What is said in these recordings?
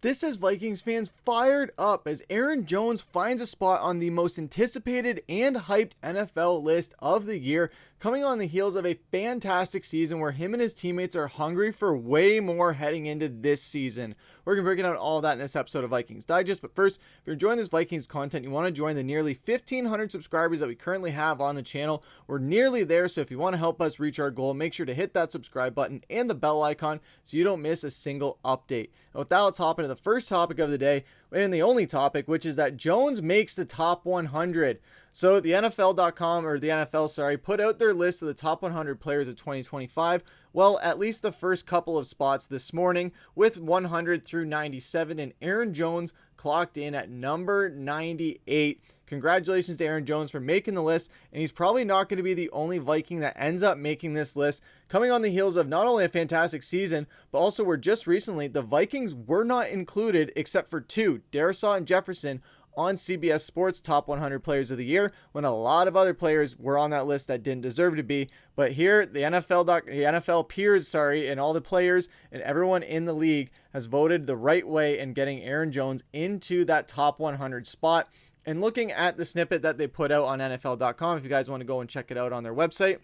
This is Vikings fans fired up as Aaron Jones finds a spot on the most anticipated and hyped NFL list of the year, coming on the heels of a fantastic season where him and his teammates are hungry for way more heading into this season. We're going to be breaking out all of that in this episode of Vikings Digest, but first, if you're enjoying this Vikings content, you want to join the nearly 1,500 subscribers that we currently have on the channel. We're nearly there, so if you want to help us reach our goal, make sure to hit that subscribe button and the bell icon so you don't miss a single update. And with that, let's hop into the first topic of the day, and the only topic, which is that Jones makes the top 100. So the NFL, put out their list of the top 100 players of 2025. Well, at least the first couple of spots this morning with 100 through 97, and Aaron Jones clocked in at number 98. Congratulations to Aaron Jones for making the list, and he's probably not going to be the only Viking that ends up making this list, coming on the heels of not only a fantastic season, but also where just recently the Vikings were not included except for two, Darrisaw and Jefferson, on CBS Sports Top 100 Players of the Year, when a lot of other players were on that list that didn't deserve to be. But here, the NFL peers, and all the players and everyone in the league has voted the right way in getting Aaron Jones into that top 100 spot. And looking at the snippet that they put out on NFL.com, if you guys want to go and check it out on their website.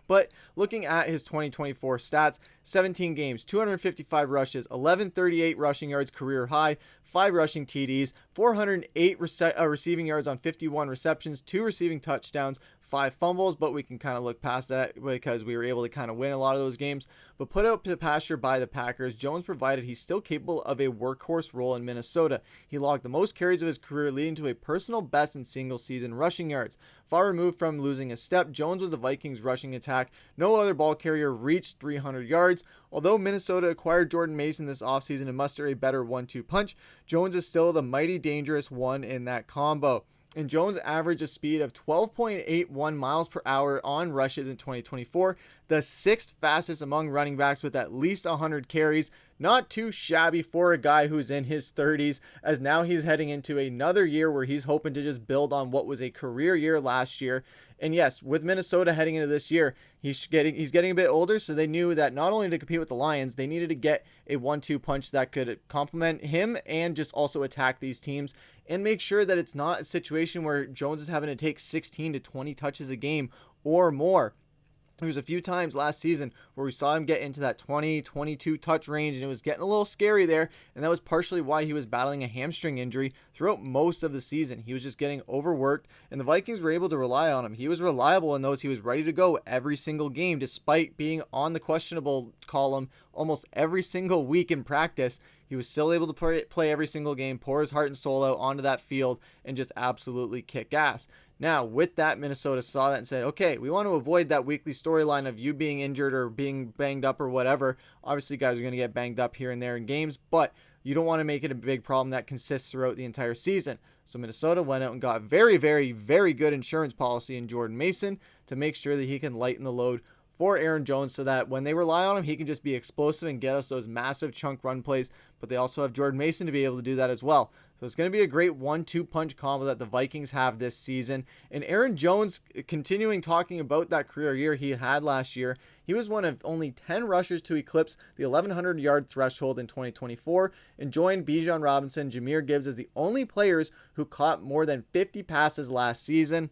But looking at his 2024 stats, 17 games, 255 rushes, 1138 rushing yards, career high, 5 rushing TDs, 408 receiving yards on 51 receptions, 2 receiving touchdowns, 5 fumbles, but we can kind of look past that because we were able to kind of win a lot of those games. But put out to pasture by the Packers, Jones provided he's still capable of a workhorse role in Minnesota. He logged the most carries of his career, leading to a personal best in single season rushing yards. Far removed from losing a step, Jones was the Vikings' rushing attack. No other ball carrier reached 300 yards. Although Minnesota acquired Jordan Mason this offseason to muster a better 1-2 punch, Jones is still the mighty dangerous one in that combo. And Jones averaged a speed of 12.81 miles per hour on rushes in 2024, the 6th fastest among running backs with at least 100 carries. Not too shabby for a guy who's in his 30s, as now he's heading into another year where he's hoping to just build on what was a career year last year. And yes, with Minnesota heading into this year, he's getting a bit older, so they knew that not only to compete with the Lions, they needed to get a 1-2 punch that could complement him and just also attack these teams and make sure that it's not a situation where Jones is having to take 16 to 20 touches a game or more. There was a few times last season where we saw him get into that 20-22 touch range, and it was getting a little scary there, and that was partially why he was battling a hamstring injury throughout most of the season. He was just getting overworked, and the Vikings were able to rely on him. He was reliable in those. He was ready to go every single game, despite being on the questionable column almost every single week in practice. He was still able to play every single game, pour his heart and soul out onto that field, and just absolutely kick ass. Now, with that, Minnesota saw that and said, okay, we want to avoid that weekly storyline of you being injured or being banged up or whatever. Obviously, guys are going to get banged up here and there in games, but you don't want to make it a big problem that consists throughout the entire season. So Minnesota went out and got very, very, very good insurance policy in Jordan Mason to make sure that he can lighten the load for Aaron Jones, so that when they rely on him, he can just be explosive and get us those massive chunk run plays. But they also have Jordan Mason to be able to do that as well. So it's going to be a great 1-2 punch combo that the Vikings have this season. And Aaron Jones, continuing talking about that career year he had last year, he was one of only 10 rushers to eclipse the 1,100 yard threshold in 2024 and joined Bijan Robinson, Jahmyr Gibbs as the only players who caught more than 50 passes last season.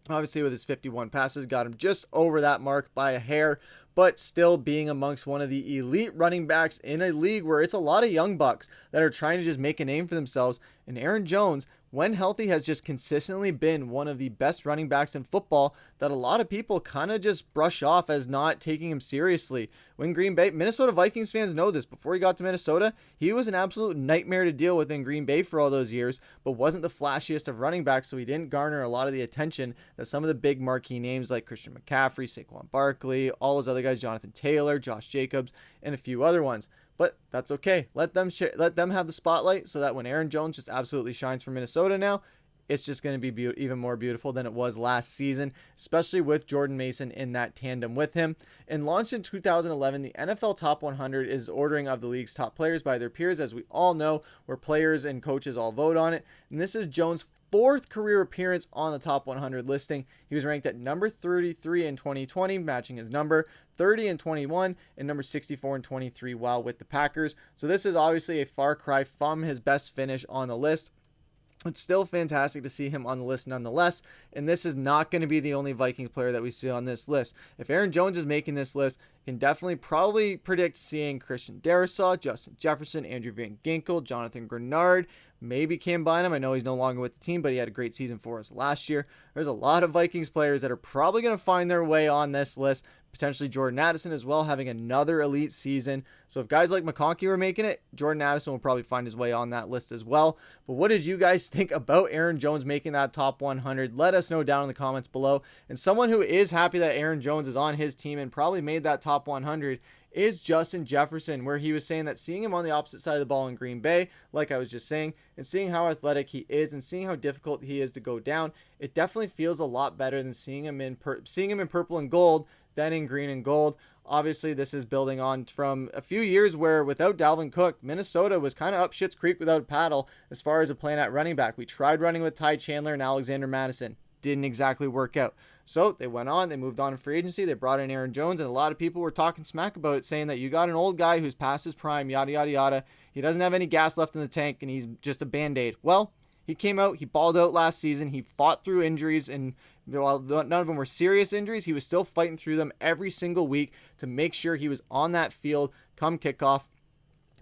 Obviously, with his 51 passes, got him just over that mark by a hair, but still being amongst one of the elite running backs in a league where it's a lot of young bucks that are trying to just make a name for themselves. And Aaron Jones, when healthy, has just consistently been one of the best running backs in football that a lot of people kind of just brush off as not taking him seriously. When Green Bay, Minnesota Vikings fans know this. Before he got to Minnesota, he was an absolute nightmare to deal with in Green Bay for all those years, but wasn't the flashiest of running backs, so he didn't garner a lot of the attention that some of the big marquee names like Christian McCaffrey, Saquon Barkley, all those other guys, Jonathan Taylor, Josh Jacobs, and a few other ones. But that's okay. Let them have the spotlight so that when Aaron Jones just absolutely shines for Minnesota now, it's just going to be even more beautiful than it was last season, especially with Jordan Mason in that tandem with him. And launched in 2011, the NFL Top 100 is ordering of the league's top players by their peers, as we all know, where players and coaches all vote on it. And this is Jones' fourth career appearance on the top 100 listing. He was ranked at number 33 in 2020, matching his number, 30 in 21, and number 64 in 23 while with the Packers. So this is obviously a far cry from his best finish on the list. It's still fantastic to see him on the list nonetheless, and this is not going to be the only Vikings player that we see on this list. If Aaron Jones is making this list, you can definitely probably predict seeing Christian Darrisaw, Justin Jefferson, Andrew Van Ginkel, Jonathan Grenard, maybe Cam Bynum. I know he's no longer with the team, but he had a great season for us last year. There's a lot of Vikings players that are probably going to find their way on this list. Potentially Jordan Addison as well, having another elite season. So if guys like McCarthy were making it, Jordan Addison will probably find his way on that list as well. But what did you guys think about Aaron Jones making that top 100? Let us know down in the comments below. And someone who is happy that Aaron Jones is on his team and probably made that top 100 is Justin Jefferson, where he was saying that seeing him on the opposite side of the ball in Green Bay, like I was just saying, and seeing how athletic he is and seeing how difficult he is to go down, it definitely feels a lot better than seeing him in purple and gold than in green and gold. Obviously, this is building on from a few years where without Dalvin Cook, Minnesota was kind of up shit's creek without a paddle as far as a plan at running back. We tried running with Ty Chandler and Alexander Madison. Didn't exactly work out. So they went on, they moved on in free agency, they brought in Aaron Jones, and a lot of people were talking smack about it, saying that you got an old guy who's past his prime, yada, yada, yada. He doesn't have any gas left in the tank, and he's just a Band-Aid. Well, he came out, he balled out last season, he fought through injuries, and while none of them were serious injuries, he was still fighting through them every single week to make sure he was on that field come kickoff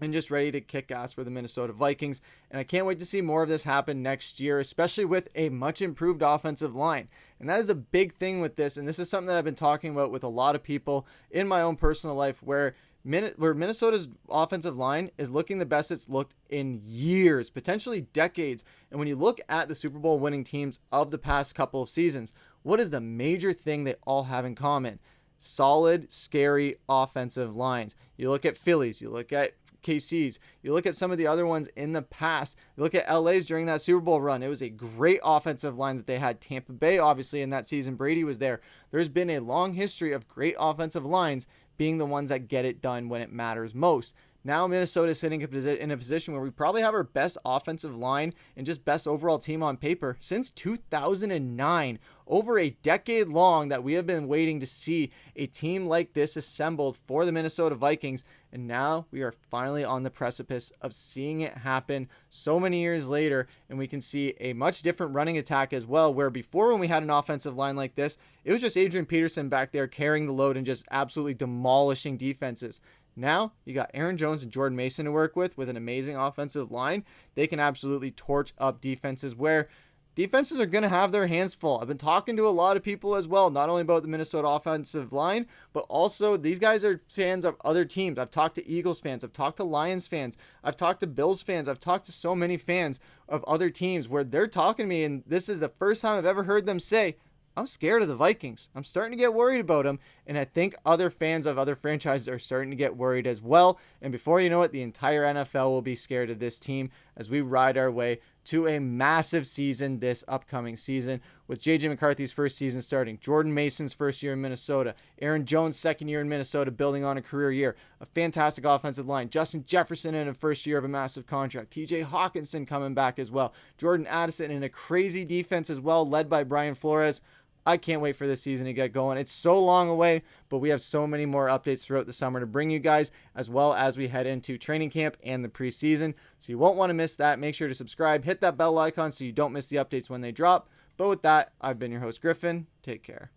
and just ready to kick ass for the Minnesota Vikings. And I can't wait to see more of this happen next year, especially with a much improved offensive line. And that is a big thing with this, and this is something that I've been talking about with a lot of people in my own personal life, where Minnesota's offensive line is looking the best it's looked in years, potentially decades. And when you look at the Super Bowl winning teams of the past couple of seasons, what is the major thing they all have in common? Solid, scary offensive lines. You look at Phillies, you look at KC's, you look at some of the other ones in the past, you look at LA's during that Super Bowl run. It was a great offensive line that they had. Tampa Bay, obviously, in that season, Brady was there. There's been a long history of great offensive lines being the ones that get it done when it matters most. Now Minnesota is sitting in a position where we probably have our best offensive line and just best overall team on paper since 2009. Over a decade long that we have been waiting to see a team like this assembled for the Minnesota Vikings. And now we are finally on the precipice of seeing it happen so many years later. And we can see a much different running attack as well, where before when we had an offensive line like this, it was just Adrian Peterson back there carrying the load and just absolutely demolishing defenses. Now, you got Aaron Jones and Jordan Mason to work with an amazing offensive line. They can absolutely torch up defenses where defenses are going to have their hands full. I've been talking to a lot of people as well, not only about the Minnesota offensive line, but also these guys are fans of other teams. I've talked to Eagles fans. I've talked to Lions fans. I've talked to Bills fans. I've talked to so many fans of other teams where they're talking to me, and this is the first time I've ever heard them say, I'm scared of the Vikings. I'm starting to get worried about them. And I think other fans of other franchises are starting to get worried as well. And before you know it, the entire NFL will be scared of this team as we ride our way to a massive season this upcoming season, with JJ McCarthy's first season starting, Jordan Mason's first year in Minnesota, Aaron Jones' second year in Minnesota building on a career year, a fantastic offensive line, Justin Jefferson in a first year of a massive contract, TJ Hawkinson coming back as well, Jordan Addison in a crazy defense as well, led by Brian Flores. I can't wait for this season to get going. It's so long away, but we have so many more updates throughout the summer to bring you guys, as well as we head into training camp and the preseason. So you won't want to miss that. Make sure to subscribe, hit that bell icon so you don't miss the updates when they drop. But with that, I've been your host, Griffin. Take care.